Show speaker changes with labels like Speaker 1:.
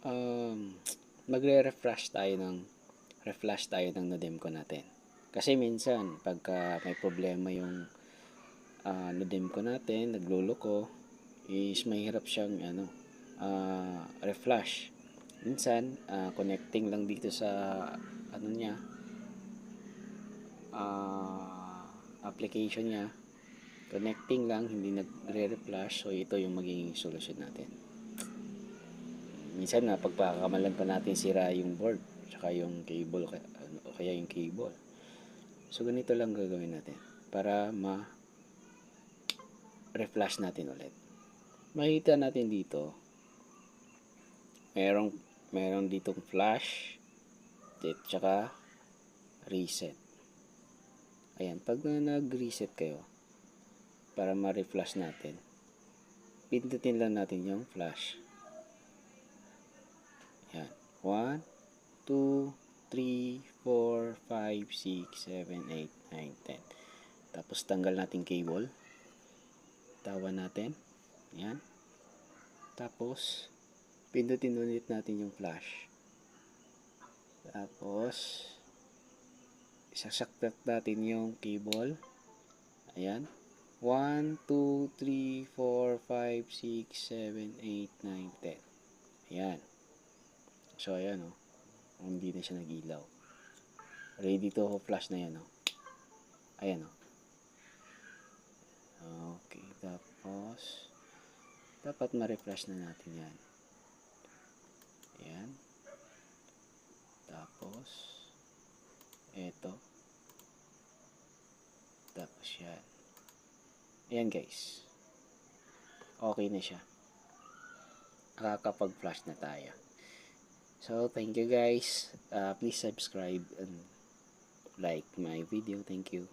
Speaker 1: um, magre-refresh tayo ng nodem ko natin. Kasi minsan, pagka may problema yung nodem ko natin, nagluloko, is mahirap siyang refresh. Minsan, connecting lang dito sa niya, application niya, connecting lang, hindi nagre-refresh. So, ito yung magiging solusyon natin. Minsan na pagpakamalan pa natin sira yung board tsaka yung cable o kaya yung cable. So ganito lang gagawin natin para reflash natin ulit. Makikita natin dito merong ditong flash tsaka reset. Ayan, pag nag-reset kayo para ma-reflash natin, pindutin lang natin yung flash. Yan. 1, 2, 3, 4, 5, 6, 7, 8, 9, 10. Tapos tanggal natin cable. Tawan natin. Yan. Tapos pindutin ulit natin yung flash. Tapos isasaktat natin yung cable. Ayan. 1, 2, 3, 4, 5, 6, 7, 8, 9, 10. Ayan. So, ayan o. Hindi na siya nagilaw. Ready to flash na yan o. Ayan o. Okay. Tapos, dapat ma-refresh na natin yan. Ayan. Tapos, eto. Tapos yan. Ayan guys. Okay na siya. Nakakapag-flash na tayo. So, thank you guys. Please subscribe and like my video. Thank you.